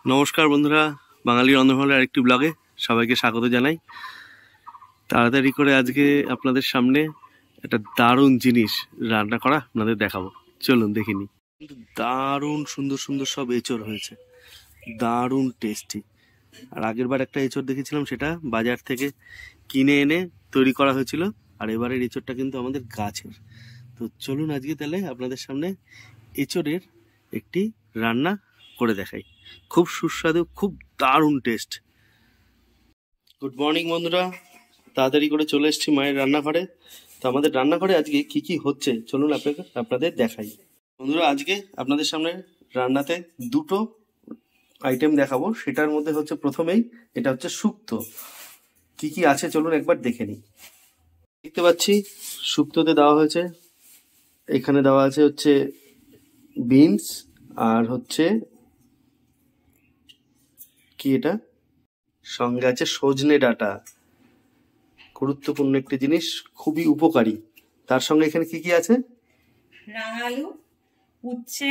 নমস্কার বন্ধুরা, বাঙালি রন্ধনশালার আরেকটি ব্লগে সবাইকে স্বাগত জানাই। তাড়াতাড়ি করে আজকে আপনাদের সামনে একটা দারুণ জিনিস রান্না করা আপনাদের দেখাবো। চলুন দেখে নিই। দারুণ সুন্দর সুন্দর সব এঁচড় হয়েছে, দারুণ টেস্টি। আর আগের বার একটা এঁচড় দেখেছিলাম, সেটা বাজার থেকে কিনে এনে তৈরি করা হয়েছিল, আর এবারের এঁচড়টা কিন্তু আমাদের গাছের। তো চলুন আজকে তাহলে আপনাদের সামনে এঁচড়ের একটি রান্না করে দেখাই। খুব সুস্বাদু, খুব দারুণ টেস্ট। গুড মর্নিং বন্ধুরা, তাড়াতাড়ি করে চলে এসেছি মায়ের রান্নাঘরে। তো আমাদের রান্নাঘরে আজকে কি কি হচ্ছে চলুন আপনাদের দেখাই। বন্ধুরা, আজকে আপনাদের সামনে রান্নাতে দুটো আইটেম দেখাবো। সেটার মধ্যে হচ্ছে প্রথমেই এটা হচ্ছে শুক্তো। কি কি আছে চলুন একবার দেখে নিই। দেখতে পাচ্ছি শুক্তোতে দেওয়া হয়েছে, এখানে দেওয়া আছে হচ্ছে বিনস, আর হচ্ছে কি এটা, সঙ্গে আছে সজনে ডাঁটা। গুরুত্বপূর্ণ একটি জিনিস, খুবই উপকারী। তার সঙ্গে এখানে কি কি আছে? রাঙালু, উচ্ছে,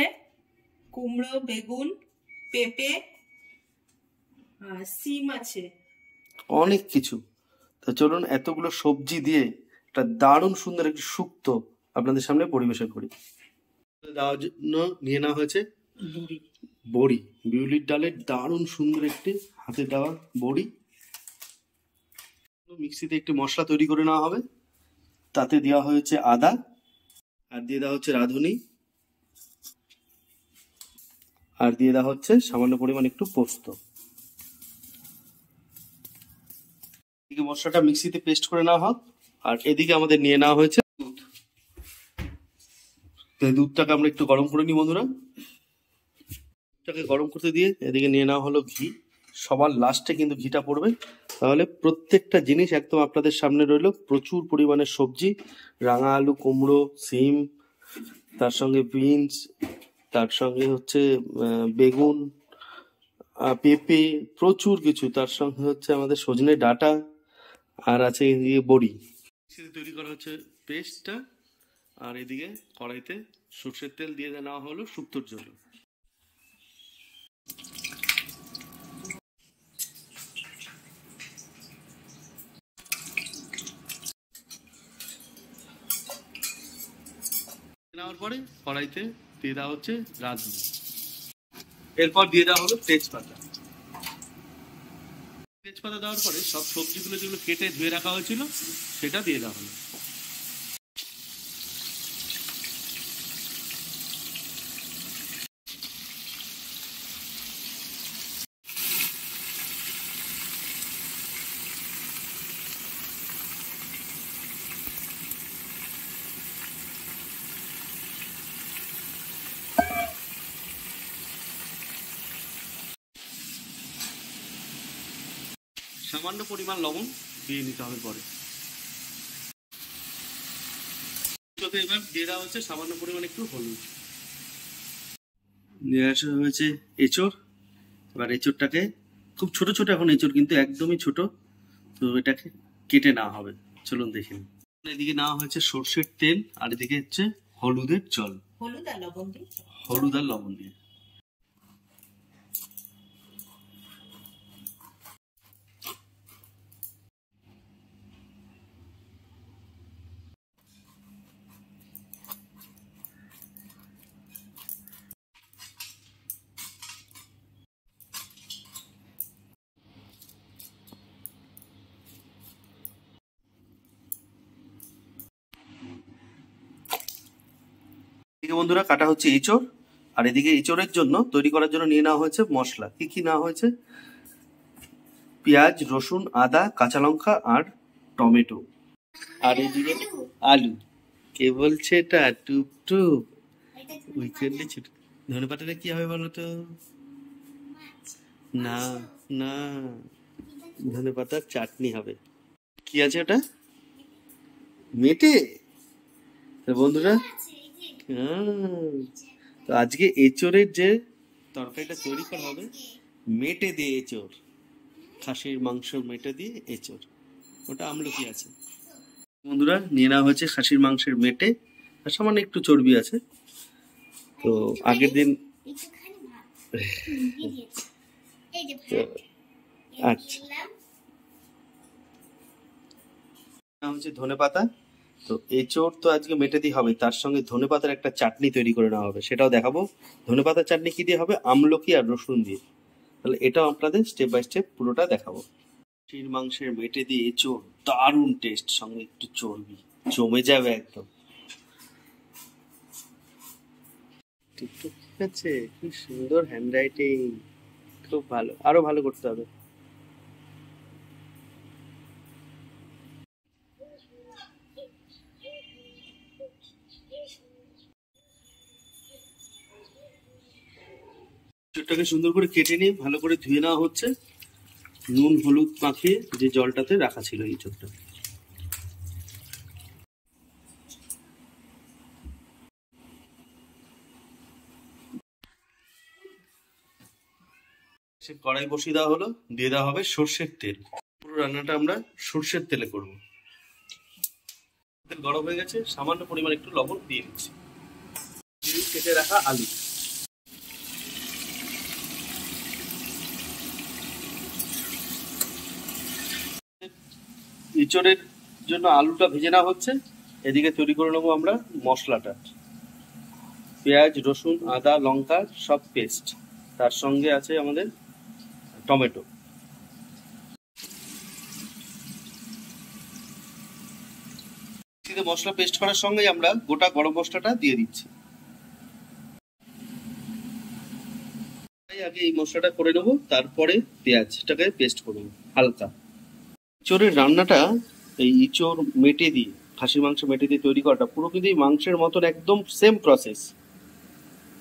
কুমড়ো, বেগুন, পেঁপে, সিম আছে, অনেক কিছু। তো চলুন এতগুলো সবজি দিয়ে একটা দারুণ সুন্দর একটি শুক্তো আপনাদের সামনে পরিবেশন করি। দেওয়ার জন্য নিয়ে নেওয়া হয়েছে বড়ি, বিউলির ডালের দারুণ সুন্দর একটি হাতে দেওয়া বড়ি। মিক্সিতে একটি মশলা তৈরি করে নেওয়া হবে, তাতে দেওয়া হয়েছে আদা, আর দিয়ে দেওয়া হচ্ছে রাঁধুনি, আর দিয়ে দেওয়া হচ্ছে সামান্য পরিমাণ একটু পোস্ত। এদিকে মশলাটা মিক্সিতে পেস্ট করে নেওয়া হোক, আর এদিকে আমাদের নিয়ে নেওয়া হয়েছে দুধ। দুধটাকে আমরা একটু গরম করে নিই বন্ধুরা। দুধটাকে গরম করতে দিয়ে এদিকে নিয়ে নেওয়া হলো ঘি। সবার লাস্টে কিন্তু ঘিটা পড়বে, তাহলে প্রত্যেকটা জিনিস একদম আপনাদের সামনে রইলো। প্রচুর পরিমাণে সবজি, রাঙা আলু, কুমড়ো, সিম, তার সঙ্গে বিনস, তার সঙ্গে হচ্ছে বেগুন, পেঁপে, প্রচুর কিছু। তার সঙ্গে হচ্ছে আমাদের সজনে ডাঁটা, আর আছে এদিকে বড়ি। তৈরি করা হচ্ছে পেস্টটা, আর এদিকে কড়াইতে সর্ষের তেল দিয়ে নেওয়া হলো শুক্তোর জন্য। নেওয়ার পরে কড়াইতে দিয়ে দেওয়া হচ্ছে রাঁধুনি, এরপর দিয়ে দেওয়া হলো তেজপাতা। তেজপাতা দেওয়ার পরে সব সবজিগুলো যেগুলো কেটে ধুয়ে রাখা হয়েছিল সেটা দিয়ে দেওয়া হলো। সামান্য পরিমাণ লবণ দিয়ে নিতে হবে। পরে এবার দিয়ে দেওয়া হচ্ছে সামান্য পরিমাণ একটু হলুদ। নিয়ে আসা হয়েছে এঁচড়। এবার এঁচড়টাকে খুব ছোট ছোট, এখন এঁচড় কিন্তু একদমই ছোট, তো এটাকে কেটে নেওয়া হবে। চলুন দেখে নিন। এদিকে নেওয়া হয়েছে সর্ষের তেল, আর এদিকে হচ্ছে হলুদের জল, হলুদ আর লবণ দিয়ে। এদিকে বন্ধুরা কাটা হচ্ছে এঁচড়, আর এদিকে এঁচড়ের জন্য তৈরি করার জন্য নিয়ে নেওয়া হয়েছে মশলা। কি কি নেওয়া হয়েছে? পেঁয়াজ, রসুন, আদা, কাঁচা লঙ্কা, আর টমেটো। আর এদিকে আলু। কে বলছে এটা টুপ টুপ? উইকেন্ডে ছোট ধনে পাতাটা কি হবে বলো তো? না না, ধনে পাতার চাটনি হবে। কি আছে ওটা? মেটে। বন্ধুরা, তো আজকে এঁচড়ের যে তরকারিটা তৈরি করা হবে, মেটে দিয়ে এঁচড়, খাসির মাংস মেটে দিয়ে এঁচড়। ওটা আমলকি আছে বন্ধুরা। নিয়ে নেওয়া হয়েছে খাসির মাংসের মেটে, আর সামান্য একটু চর্বি আছে। তো আগের দিন আচ্ছা, হচ্ছে ধনেপাতা। তো এঁচোড় তো আজকে মেটে দিয়ে হবে, তার সঙ্গে ধনেপাতার একটা চাটনি তৈরি করে নেওয়া হবে, সেটাও দেখাবো। ধনেপাতার চাটনি কি দিয়ে হবে? আমলকি আর রসুন দিয়ে। তাহলে এটাও আপনাদের স্টেপ বাই স্টেপ পুরোটা দেখাবো। খাসির মাংসের মেটে দিয়ে এঁচোড়, দারুণ টেস্ট, সঙ্গে একটু চর্বি, জমে যাবে একদম। ঠিক আছে, কি সুন্দর হ্যান্ড রাইটিং, খুব ভালো, আরো ভালো করতে হবে। এঁচোড়টাকে সুন্দর করে কেটে নিয়ে ভালো করে ধুয়ে নেওয়া হচ্ছে, নুন হলুদ মাখিয়ে যে জলটাতে রাখা ছিল এঁচোড়টা। সে কড়াই বসিয়ে দেওয়া হলো, দিয়ে দেওয়া হবে সর্ষের তেল। পুরো রান্নাটা আমরা সর্ষের তেলে করব। তেল গরম হয়ে গেছে, সামান্য পরিমাণ একটু লবণ দিয়ে দিচ্ছি, কেটে রাখা আলু। এঁচোড়ের জন্য আলুটা ভেজে নেওয়া হচ্ছে, এদিকে তৈরি করে নেবো আমরা মশলাটা। পেঁয়াজ, রসুন, আদা, লঙ্কা সব পেস্ট, তার সঙ্গে আছে আমাদের টমেটো। মশলা পেস্ট করার সঙ্গে আমরা গোটা গরম মশলাটা দিয়ে দিচ্ছি। আগে এই মশলাটা করে নেবো, তারপরে পেঁয়াজটাকে পেস্ট করবো হালকা। ইঁচড়ের রান্নাটা, এই ইঁচড় মেটে দিয়ে, খাসির মাংস মেটে দিয়ে তৈরি করাটা পুরো কিন্তু এই মাংসের মতন একদম সেম প্রসেস।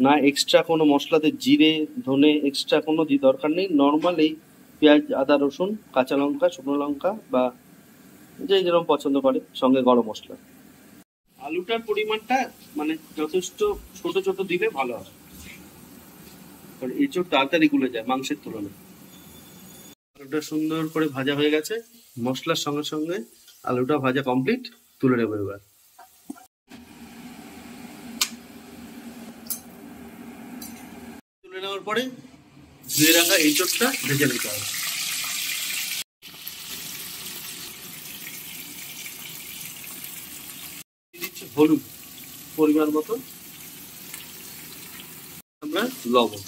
না এক্সট্রা কোনো মশলাতে জিরে ধনে এক্সট্রা কোনো দরকার নেই, নর্মাল এই পেঁয়াজ, আদা, রসুন, কাঁচা লঙ্কা, শুকনো লঙ্কা বা যে যেরকম পছন্দ করে, সঙ্গে গরম মশলা। আলুটার পরিমাণটা মানে যথেষ্ট ছোট ছোট দিলে ভালো হয়, কারণ এঁচড় তাড়াতাড়ি গুলে যায় মাংসের তুলনায়। আলুটা সুন্দর করে ভাজা হয়ে গেছে, মশলার সঙ্গে সঙ্গে আলুটা ভাজা কমপ্লিট, তুলে নেবো এবার। তুলে নেওয়ার পরে ধুয়ে রাখা এঁচড়টা ভেজে নিতে হবে। হলুদ পরিমাণ মতো, আমরা লবণ,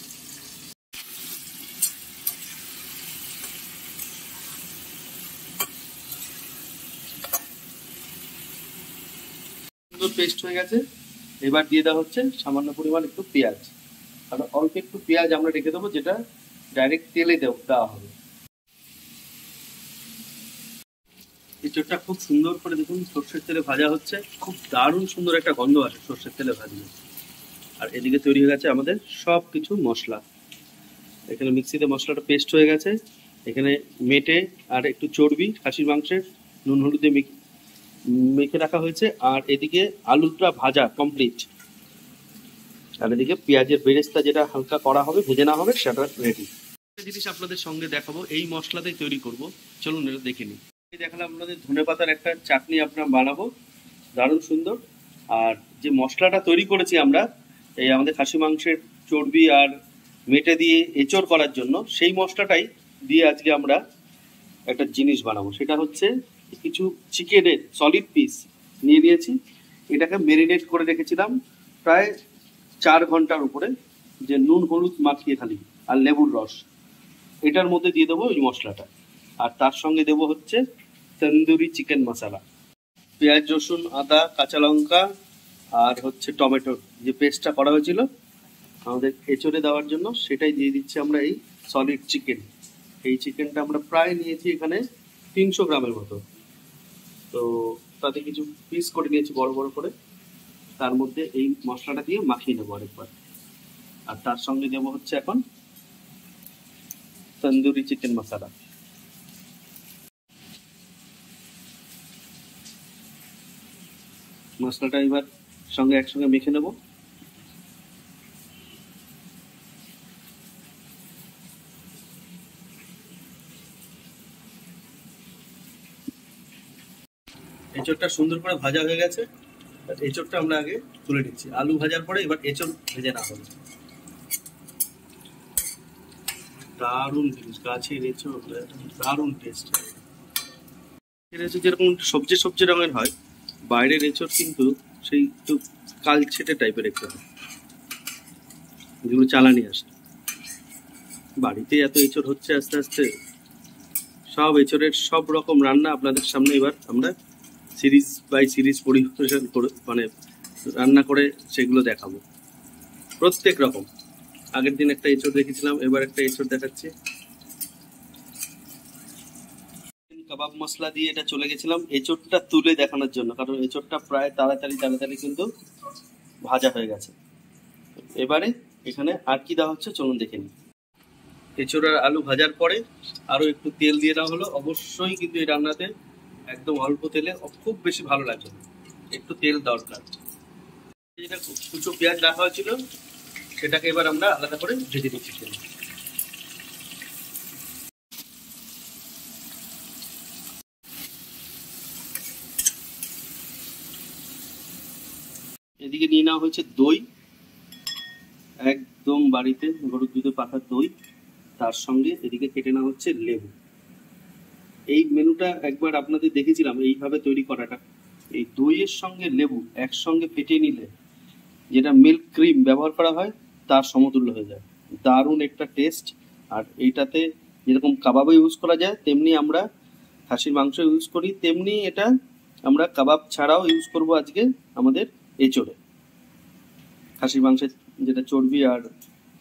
সুন্দর পেস্ট হয়ে গেছে। এবার দিয়ে দেওয়া হচ্ছে সামান্য পরিমাণ একটু পেঁয়াজ, আর অল্প একটু পেঁয়াজ আমরা রেখে দেবো, যেটা ডাইরেক্ট তেলে দেওয়া হবে। এঁচড়টা খুব সুন্দর করে দেখুন সর্ষের তেলে ভাজা হচ্ছে, খুব দারুণ সুন্দর একটা গন্ধ আসে সর্ষের তেলে ভাজলে। আর এদিকে তৈরি হয়ে গেছে আমাদের সব কিছু মশলা। এখানে মিক্সিতে মশলাটা পেস্ট হয়ে গেছে, এখানে মেটে আর একটু চর্বি খাসির মাংসের নুন হলুদে মেখে রাখা হয়েছে, আর এদিকে আলুটা ভাজা কমপ্লিট, আর এদিকে পেঁয়াজের বেরেস্তা যেটা হালকা করা হবে, ভেজে না হবে, সেটা রেডি। একটা জিনিস আপনাদের সঙ্গে দেখাবো, এই মশলাতেই তৈরি করব, চলুন এটা দেখে নিই। দেখালাম আপনাদের ধনেপাতার একটা চাটনি আপনার বানাবো, দারুণ সুন্দর। আর যে মশলাটা তৈরি করেছি আমরা এই আমাদের খাসি মাংসের চর্বি আর মেটে দিয়ে এঁচড় করার জন্য, সেই মশলাটাই দিয়ে আজকে আমরা একটা জিনিস বানাবো। সেটা হচ্ছে কিছু চিকেনের সলিড পিস নিয়ে নিয়েছি, এটাকে মেরিনেট করে রেখেছিলাম প্রায় 4 ঘন্টার উপরে, যে নুন হলুদ মাখিয়ে খালি আর লেবুর রস, এটার মধ্যে দিয়ে দেবো এই মশলাটা। আর তার সঙ্গে দেবো হচ্ছে তন্দুরি চিকেন মশলা, পেঁয়াজ, রসুন, আদা, কাঁচা লঙ্কা আর হচ্ছে টমেটোর যে পেস্টটা করা হয়েছিল আমাদের এঁচড়ে দেওয়ার জন্য, সেটাই দিয়ে দিচ্ছি আমরা এই সলিড চিকেন। এই চিকেনটা আমরা প্রায় নিয়েছি এখানে 300 গ্রামের মতো, তো তাতে কিছু পিস করে নিয়েছি বড় বড় করে, তার মধ্যে এই মশলাটা দিয়ে মাখিয়ে নেবো আরেকবার। আর তার সঙ্গে দেবো হচ্ছে এখন তন্দুরি চিকেন মশলা। মশলাটা এবার সঙ্গে একসঙ্গে মেখে নেব। এঁচড়টা সুন্দর করে ভাজা হয়ে গেছে, এঁচড়টা আমরা আগে তুলে নিচ্ছি। আলু ভাজার পরে এবার এঁচড় ভেজে না হবে। দারুণ জিনিস, গাছের এঁচোড়, দারুণ টেস্ট। এঁচোড় যেরকম সবজি সবজি রঙের হয়, বাইরের এঁচোড় কিন্তু সেই একটু কালছেটে টাইপের একটু হয়, যেগুলো চালানি আসে। বাড়িতে এত এঁচোড় হচ্ছে আস্তে আস্তে, সব এঁচোড়ের সব রকম রান্না আপনাদের সামনে এবার আমরা সিরিজ বাই সিরিজ পরিবেশন করে, মানে রান্না করে সেগুলো দেখাবো প্রত্যেক রকম। আগের দিন একটা এঁচোড় দেখেছিলাম, এবার একটা এঁচোড় দেখাচ্ছি। কাবাব মশলা দিয়ে এটা চলে গেছিলাম এঁচোড়টা তুলে দেখানোর জন্য, কারণ এঁচোড়টা প্রায় তাড়াতাড়ি তাড়াতাড়ি কিন্তু ভাজা হয়ে গেছে। এবারে এখানে আর কি দেওয়া হচ্ছে চলুন দেখে নিই। এঁচোড় আর আলু ভাজার পরে আরো একটু তেল দিয়ে দেওয়া হলো। অবশ্যই কিন্তু এই রান্নাতে একদম অল্প তেলে, খুব বেশি ভালো লাগছে না, একটু তেল দরকার। যেটা কুচো পেঁয়াজ রাখা হয়েছিল সেটাকে এবার আমরা আলাদা করে ভেজে দিচ্ছি। এদিকে নিয়ে নেওয়া হয়েছে দই, একদম বাড়িতে গরুর দুধে পাতার দই, তার সঙ্গে এদিকে কেটে নেওয়া হচ্ছে লেবু। এই মেনুটা একবার আপনাদের দেখেছিলাম এইভাবে তৈরি করাটা। এই দইয়ের সঙ্গে লেবু একসঙ্গে ফেটিয়ে নিলে যেটা মিল্ক ক্রিম ব্যবহার করা হয় তার সমতুল্য হয়ে যায়, দারুণ একটা টেস্ট। আর এইটাতে যেরকম কাবাবে ইউজ করা যায় তেমনি আমরা খাসির মাংস ইউজ করি, তেমনি এটা আমরা কাবাব ছাড়াও ইউজ করব আজকে আমাদের এঁচোড়ে। খাসির মাংসের যেটা চর্বি আর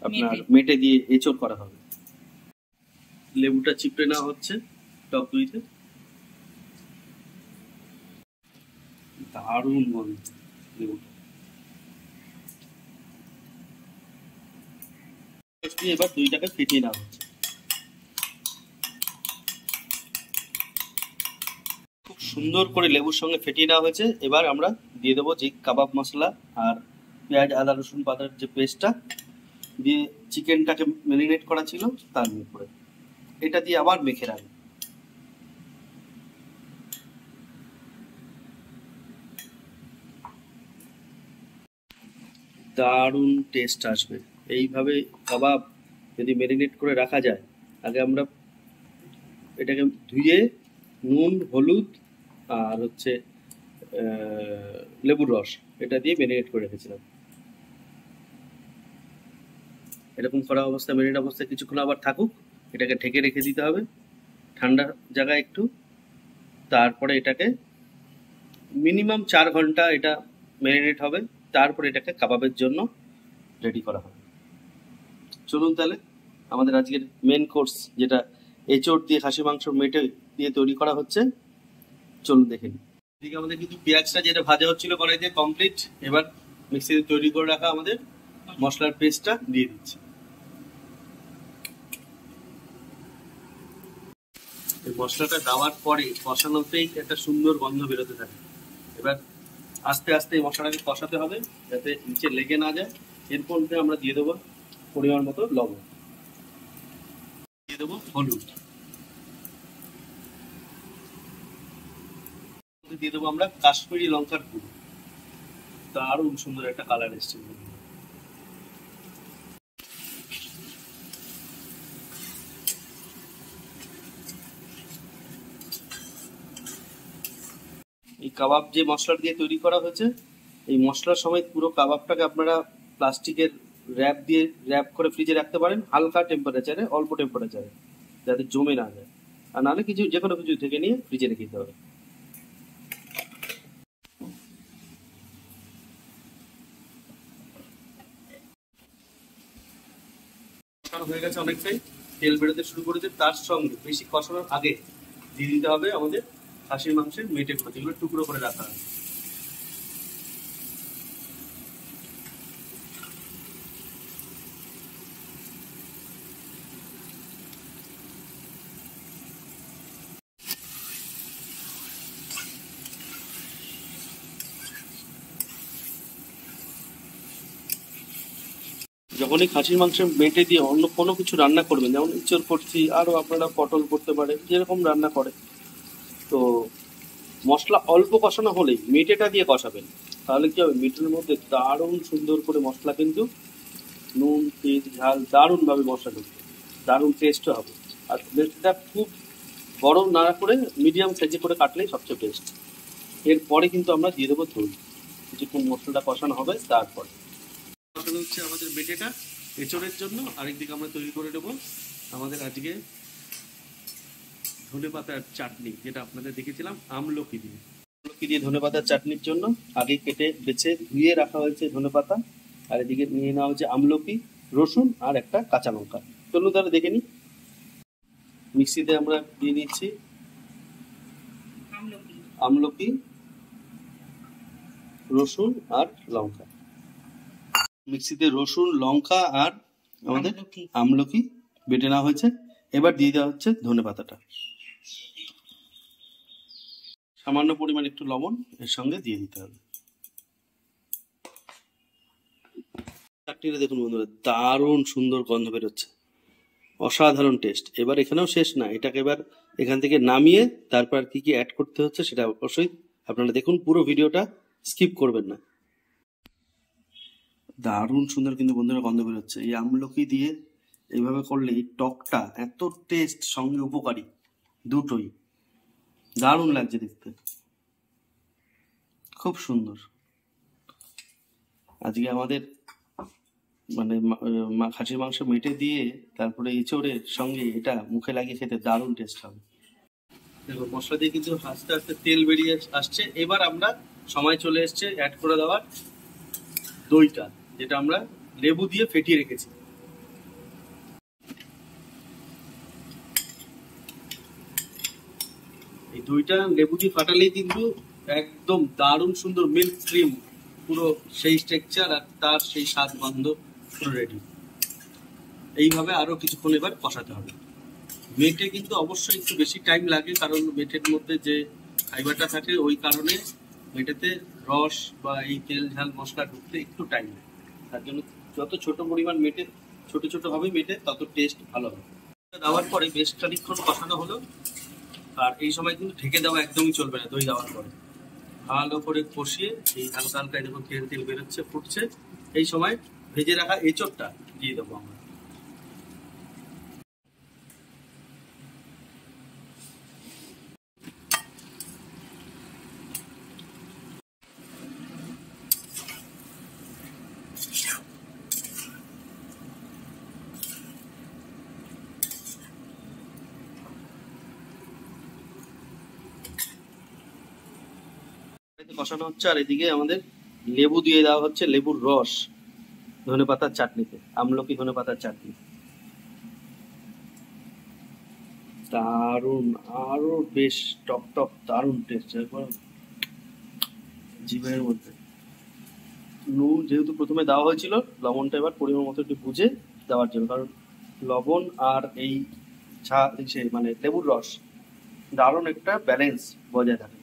আপনার মেটে দিয়ে এঁচোড় করা হবে। লেবুটা চিপড়ে নেওয়া হচ্ছে টক দইতে, দারুণ গন্ধ লেবুটা। এবার দইটাকে ফেটিয়ে নেওয়া হচ্ছে, খুব সুন্দর করে লেবুর সঙ্গে ফেটিয়ে নেওয়া হয়েছে। এবার আমরা দিয়ে দেবো যে কাবাব মশলা আর পেঁয়াজ আদা রসুন পাতার যে পেস্টটা দিয়ে চিকেনটাকে ম্যারিনেট করা ছিল তার উপরে এটা দিয়ে আবার মেখে রাখবো। দারুণ টেস্ট আসবে এইভাবে কাবাব যদি ম্যারিনেট করে রাখা যায়। আগে আমরা এটাকে ধুয়ে নুন হলুদ আর হচ্ছে লেবুর রস এটা দিয়ে ম্যারিনেট করে রেখেছিলাম। এরকম করা অবস্থায় ম্যারিনেট অবস্থায় কিছুক্ষণ আবার থাকুক, এটাকে ঢেকে রেখে দিতে হবে ঠান্ডা জায়গায় একটু। তারপরে এটাকে মিনিমাম 4 ঘন্টা এটা ম্যারিনেট হবে, তারপরে এটাকে কাবাবের জন্য রেডি করা হবে। চলুন তাহলে আমাদের আজকের মেন কোর্স যেটা এঁচোড় দিয়ে খাসি মাংস মেটে দিয়ে তৈরি করা হচ্ছে, চলুন দেখে নিই। এদিকে আমাদের কিন্তু পেঁয়াজটা যেটা ভাজা হচ্ছিল কড়াইতে কমপ্লিট। এবার মিক্সিতে তৈরি করে রাখা আমাদের মশলার পেস্টটা দিয়ে দিচ্ছি। এই মশলাটা দেওয়ার পরে কষানোতেই একটা সুন্দর গন্ধ বেরোতে থাকে। এবার আস্তে আস্তে এই মশলাটাকে কষাতে হবে যাতে নিচে লেগে না যায়। এরপর আমরা দিয়ে দেবো পরিমাণ মতো লবণ, দিয়ে দেবো হলুদ, দিয়ে দেবো আমরা কাশ্মীরি লঙ্কার গুঁড়ো, দারুণ সুন্দর একটা কালার এসছে। এই কাবাব যে মশলা দিয়ে তৈরি করা হয়েছে, এই মশলার সময় পুরো কাবাবটাকে আপনারা প্লাস্টিকের র্যাপ করে ফ্রিজে রাখতে পারেন, হালকা টেম্পারেচারে, অল্প টেম্পারেচারে, যাতে জমে না যায়। আর নাহলে কিছু যে কোনো কিছু থেকে নিয়ে ফ্রিজে রেখে দিতে হবে। কষানো হয়ে গেছে অনেকটাই, তেল বেরোতে শুরু করেছে। তার সঙ্গে বেশি কষানোর আগে দিয়ে দিতে হবে আমাদের খাসির মাংসের মেটে গুলো, যেগুলো টুকরো করে রাখা হয়। যখনই খাসির মাংস মেটে দিয়ে অন্য কোনো কিছু রান্না করবেন, যেমন ইঁচড় করছি, আরও আপনারা পটল করতে পারেন, যেরকম রান্না করে, তো মশলা অল্প কষানো হলেই মেটেটা দিয়ে কষাবেন। তাহলে কি হবে, মেটের মধ্যে দারুণ সুন্দর করে মশলা কিন্তু নুন তেল ঝাল দারুণভাবে মশলা ঢুকবে। দারুণ টেস্টও হবে। আর এটা খুব বড় না করে মিডিয়াম সাইজে করে কাটলেই সবচেয়ে বেস্ট। এরপরে কিন্তু আমরা দিয়ে দেবো দই, কিছুক্ষণ মশলাটা কষানো হবে তারপরে। কষানো হচ্ছে আমাদের বেটেটা এঁচড়ের জন্য। আরেকদিকে আমরা তৈরি করে নেবো আমাদের আজকে ধনেপাতার চাটনি, যেটা আপনাদের দেখেছিলাম আমলকি দিয়ে। আমলকি দিয়ে ধনেপাতার চাটনির জন্য আগে কেটে বেছে ধুয়ে রাখা হয়েছে ধনেপাতা, আর এদিকে নিয়ে নেওয়া হচ্ছে আমলকি, রসুন আর একটা কাঁচা লঙ্কা। চলুন তাহলে দেখে নিই। মিক্সিতে আমরা দিয়ে নিচ্ছি আমলকি, রসুন আর লঙ্কা। মিক্সিতে রসুন, লঙ্কা আর আমাদের আমলকি বেটে নেওয়া হয়েছে। এবার দিয়ে দেওয়া হচ্ছে ধনেপাতাটা, সামান্য পরিমাণ একটু লবণ এর সঙ্গে দিয়ে দিতে হবে। চাটনিটা দেখুন বন্ধুরা, দারুণ সুন্দর গন্ধ বেরোচ্ছে, অসাধারণ টেস্ট। এবার এখানেও শেষ না, এটাকে এবার এখান থেকে নামিয়ে তারপর কি কি অ্যাড করতে হচ্ছে সেটা অবশ্যই আপনারা দেখুন, পুরো ভিডিওটা স্কিপ করবেন না। দারুণ সুন্দর কিন্তু বন্ধুরা গন্ধ বেরোচ্ছে। এই আমলকি দিয়ে এইভাবে করলে এই টকটা এত টেস্ট, সঙ্গে উপকারী, দুটোই দারুণ লাগছে দেখতে, খুব সুন্দর। আজকে আমাদের মানে খাসির মাংস মেটে দিয়ে তারপরে এঁচড়ের সঙ্গে এটা মুখে লাগিয়ে খেতে দারুণ টেস্ট হবে। দেখো মশলা দিয়ে কিন্তু আস্তে আস্তে তেল বেরিয়ে আসছে। এবার আমরা সময় চলে এসছে অ্যাড করে দেওয়ার দইটা, যেটা আমরা লেবু দিয়ে ফেটিয়ে রেখেছি। এই দইটা লেবু দিয়ে ফাটালেই কিন্তু একদম দারুণ সুন্দর মিল্ক ক্রিম, পুরো সেই স্ট্রাকচার আর তার সেই স্বাদ গন্ধ পুরো রেডি। এইভাবে আরো কিছুক্ষণ এবার কষাতে হবে। মেটে কিন্তু অবশ্যই একটু বেশি টাইম লাগে, কারণ মেটের মধ্যে যে ফাইবারটা থাকে ওই কারণে মেটেতে রস বা এই তেল ঝাল মশলা ঢুকতে একটু টাইম লাগে। তার জন্য যত ছোট পরিমাণ মেটে ছোট ছোট হবে মেটে, তত টেস্ট ভালো হবে। দেওয়ার পরে বেশ খানিকক্ষণ কষানো হলো, আর এই সময় কিন্তু ঢেকে দেওয়া একদমই চলবে না। দই দেওয়ার পরে ভালো করে কষিয়ে এই হালকা হালকা যখন তেল তেল বেরোচ্ছে, ফুটছে, এই সময় ভেজে রাখা এঁচড়টা দিয়ে দেবো আমরা। কষানো হচ্ছে, আর এদিকে আমাদের লেবু দিয়ে দেওয়া হচ্ছে, লেবুর রস ধনেপাতার চাটনিতে, আমলকি ধনেপাতার চাটনি। দারুণ, আরো বেশ টক টক দারুণ টেস্ট, একবার জিভের মধ্যে। নুন যেহেতু প্রথমে দেওয়া হয়েছিল, লবণটা এবার পরিমাণ মতো একটু বুঝে দেওয়ার জন্য, কারণ লবণ আর এই মানে লেবুর রস দারুণ একটা ব্যালেন্স বজায় থাকে।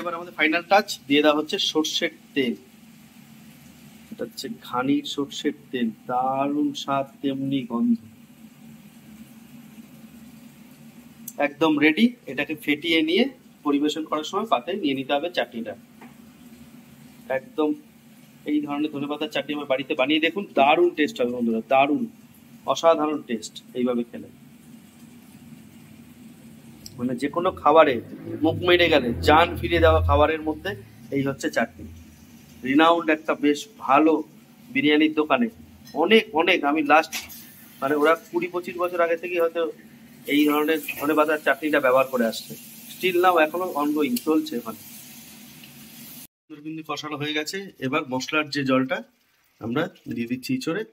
এবার আমাদের ফাইনাল টাচ দিয়ে দেওয়া হচ্ছে সর্ষের তেল। এটা হচ্ছে ঘানির সর্ষের তেল, দারুণ স্বাদ তেমনি গন্ধ, একদম রেডি। এটাকে ফেটিয়ে নিয়ে পরিবেশন করার সময় পাতে নিয়ে নিতে হবে চাটনিটা। একদম এই ধরনের ধনেপাতার চাটনি আমার বাড়িতে বানিয়ে দেখুন, দারুণ টেস্ট হবে বন্ধুরা, দারুণ অসাধারণ টেস্ট। এইভাবে খেলে মানে যে কোনো খাবারে মুখ মেরে গেলে জান ফিরে দেওয়া খাবারের মধ্যে এই হচ্ছে চাটনি। রিনাউন্ড একটা বেশ ভালো বিরিয়ানির দোকানে অনেক অনেক, আমি লাস্ট মানে ওরা 20-25 বছর আগে থেকে হয়তো এই ধরনের ধনেপাতার চাটনিটা ব্যবহার করে আসছে। স্টিল নাও এখনো অনগোয়িং চলছে ওখানে। কিন্তু কষানো হয়ে গেছে। এবার মশলার যে জলটা আমরা দিয়ে দিচ্ছি ইঁচড়ে।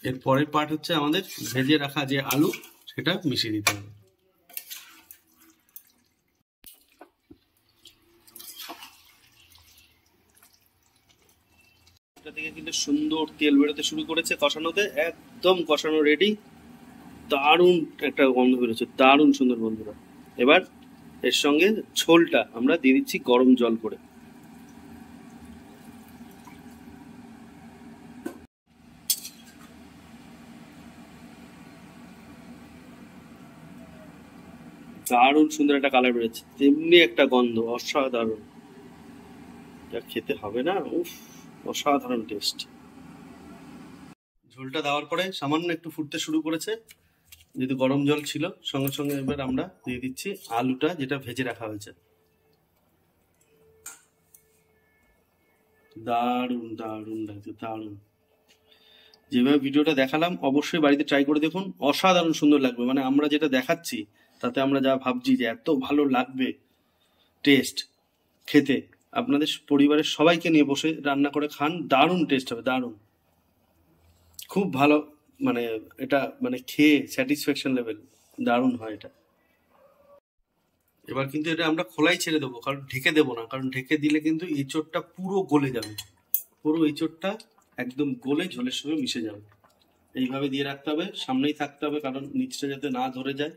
এর পরের পার্ট হচ্ছে আমাদের ভেজে রাখা যে আলু, সেটা মিশিয়ে দিতে হবে। এটা থেকে কিন্তু সুন্দর তেল বেরোতে শুরু করেছে কষানোতে, একদম কষানো রেডি। দারুণ একটা গন্ধ বেরোচ্ছে, দারুণ সুন্দর বন্ধুরা। এবার এর সঙ্গে ঝোলটা আমরা দিয়ে দিচ্ছি গরম জল করে। দারুণ সুন্দর একটা কালার বেরোচ্ছে, তেমনি একটা গন্ধ অসাধারণ। যা খেতে হবে না, উফ, অসাধারণ টেস্ট। ঝোলটা দেওয়ার পরে সামান্য একটু ফুটতে শুরু করেছে, যেহেতু গরম জল ছিল, সঙ্গে সঙ্গে এবার আমরা দিয়ে দিচ্ছি আলুটা যেটা ভেজে রাখা হয়েছে। দারুণ দারুণ লাগছে, দারুণ। যেভাবে ভিডিওটা দেখালাম অবশ্যই বাড়িতে ট্রাই করে দেখুন, অসাধারণ সুন্দর লাগবে। মানে আমরা যেটা দেখাচ্ছি তাতে আমরা যা ভাবছি যে এত ভালো লাগবে টেস্ট খেতে, আপনাদের পরিবারের সবাইকে নিয়ে বসে রান্না করে খান, দারুণ টেস্ট হবে, দারুণ, খুব ভালো। মানে এটা মানে খেয়ে স্যাটিসফ্যাকশন লেভেল দারুণ হয় এটা। এবার কিন্তু এটা আমরা খোলাই ছেড়ে দেবো, কারণ ঢেকে দেবো না, কারণ ঢেকে দিলে কিন্তু এঁচোড়টা পুরো গলে যাবে, পুরো এঁচোড়টা একদম গলে ঝোলের সঙ্গে মিশে যাবে। এইভাবে দিয়ে রাখতে হবে, সামনেই থাকতে হবে, কারণ নিচটা যাতে না ধরে যায়।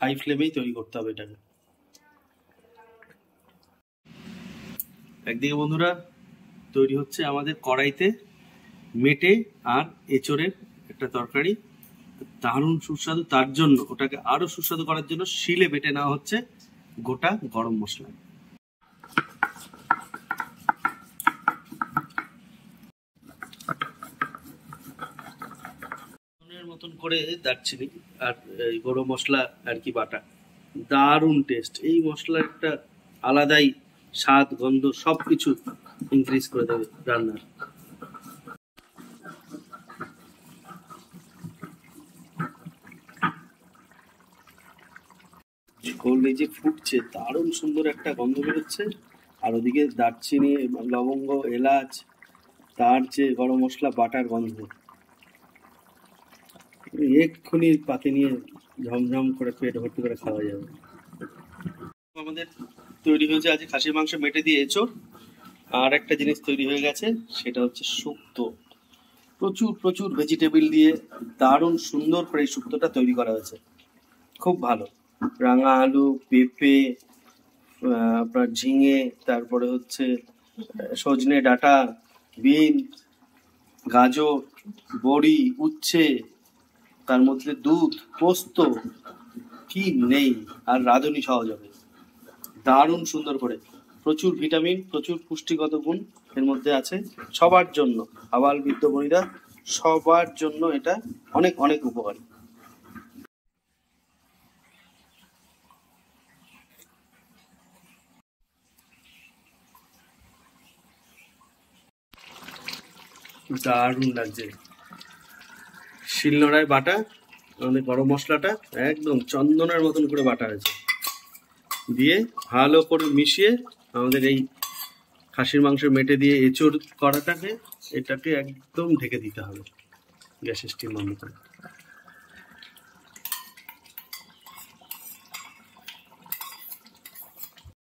হাই ফ্লেমেই তৈরি করতে হবে এটাকে। একদিকে বন্ধুরা তৈরি হচ্ছে আমাদের কড়াইতে মেটে আর এঁচোড়ের একটা তরকারি, দারুণ সুস্বাদু। তার জন্য ওটাকে আরো সুস্বাদু করার জন্য শিলে বেটে নেওয়া হচ্ছে গোটা গরম মশলা। মতন করে দারচিনি আর এই গরম মশলা আর কি বাটা, দারুণ টেস্ট। এই মশলার একটা আলাদাই স্বাদ, গন্ধ, সবকিছু ইনক্রিজ করে দেবে রান্নার। ঝোল এই যে ফুটছে, দারুণ সুন্দর একটা গন্ধ বেরোচ্ছে, আর ওদিকে দারচিনি, লবঙ্গ, এলাচ, তার যে গরম মশলা বাটার গন্ধ, এক্ষুনি পাতে নিয়ে ঝমঝম করে পেট ভর্তি করে খাওয়া যাবে। আমাদের তৈরি হয়েছে আজ খাসির মাংস মেটে দিয়ে এঁচোড়। আর একটা জিনিস তৈরি হয়ে গেছে, সেটা হচ্ছে শুক্তো। প্রচুর প্রচুর ভেজিটেবিল দিয়ে দারুণ সুন্দর করে এই শুক্তোটা তৈরি করা হয়েছে, খুব ভালো। রাঙা আলু, পেঁপে, আপনার ঝিঙে, তারপরে হচ্ছে সজনে ডাঁটা, বিন, গাজর, বড়ি, উচ্ছে, তার মধ্যে দুধ, পোস্ত, কি নেই, আর রাঁধুনি সহযোগে দারুণ সুন্দর করে। প্রচুর ভিটামিন, প্রচুর পুষ্টিগত গুণ এর মধ্যে আছে, সবার জন্য, আবাল বৃদ্ধ বনিতা সবার জন্য এটা অনেক অনেক উপকারী। দারুণ লাগছে। শিলনোড়ায় বাটা আমাদের গরম মশলাটা একদম চন্দনের মতন করে বাটা হয়েছে, দিয়ে ভালো করে মিশিয়ে আমাদের এই খাসির মাংস মেটে দিয়ে এঁচোড় করাটাকে, এটাকে একদম ঢেকে দিতে হবে গ্যাসের স্টিম বন্ধ করে।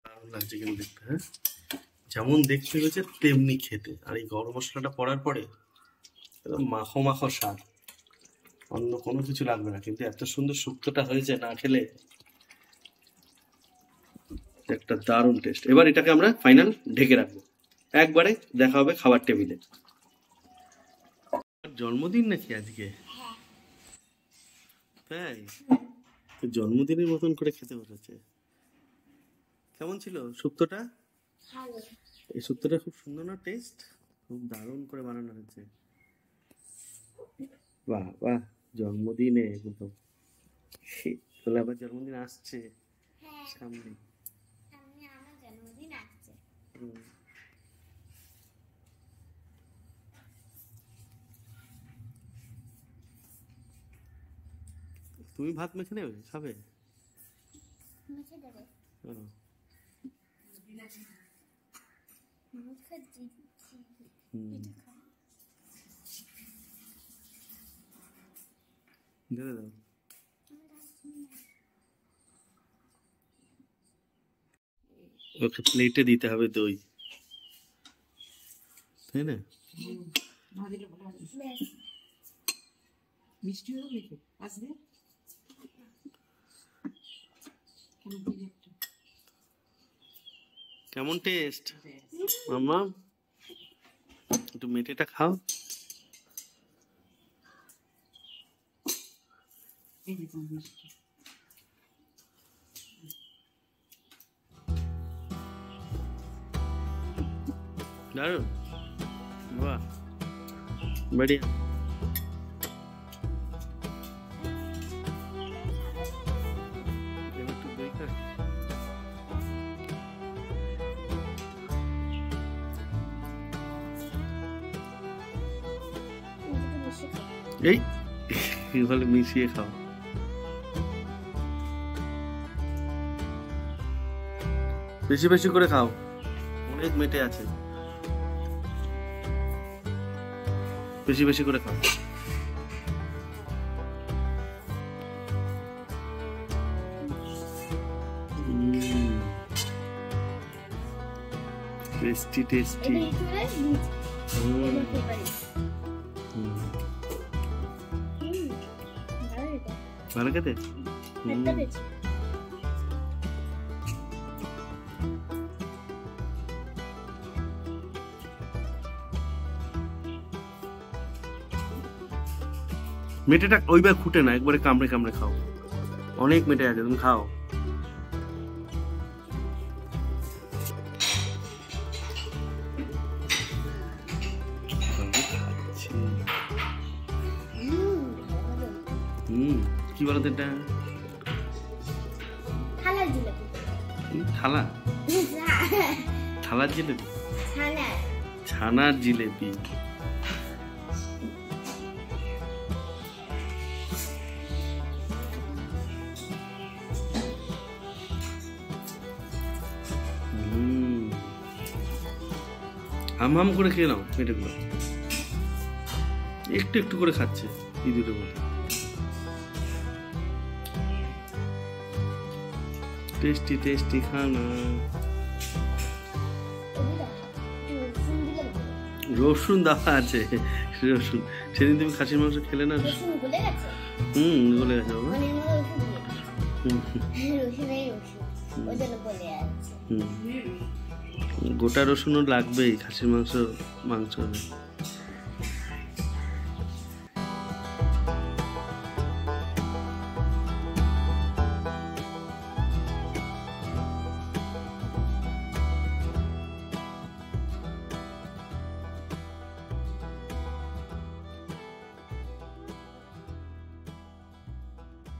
দারুণ লাগছে কিন্তু দেখতে, হ্যাঁ, যেমন দেখতে হয়েছে তেমনি খেতে। আর এই গরম মশলাটা পড়ার পরে একদম মাখো মাখো স্বাদ, অন্য কোনো কিছু লাগবে না। কিন্তু এত সুন্দর শুক্তোটা হয়েছে, না খেলে একটা দারুণ টেস্ট। এবার এটাকে আমরা ফাইনাল ঢেকে রাখবো, একবারে দেখা হবে খাবার টেবিলে। জন্মদিন নাকি আজকে? তাই জন্মদিনের মতন করে খেতে বসেছে। কেমন ছিল শুক্তোটা? এই শুক্তোটা খুব সুন্দর না, টেস্ট খুব দারুণ করে বানানো হয়েছে। বাহ বাহ, জন্মদিনে একদম। তাহলে আবার জন্মদিন আসছে সামনে। তুমি ভাত মেখে নেবে, খাবে? দিয়ে দাও। ওকে প্লেটে দিতে হবে দই, তাই না? কেমন টেস্ট মামা? একটু মেটেটা খাও। দারুণ, বাহ, बढ़िया। এবার একটু দই খা। এই বলে মিশিয়ে খাও। বেশি বেশি করে খাও, অনেক মেটে আছে, বেশি বেশি করে খাও। Tasty tasty. ভালো খেতে। মেটেটা ওইবার খুঁটে না, একবারে কামড়ে কামড়ে খাও, অনেক মেটে আছে, তুমি খাও। কি বলো তো এটা? থালা, থালার জিলেবি, ছানার জিলেবি। হাম হাম করে খেয়ে নাও মেটেগুলো, একটু একটু করে খাচ্ছে ইঁদুরের মতো। টেস্টি টেস্টি খানা। রসুন দেওয়া আছে, রসুন। সেদিন তুমি খাসির মাংস খেলে না? গলে গেছে বাবা। গোটা রসুনও লাগবেই খাসির মাংস।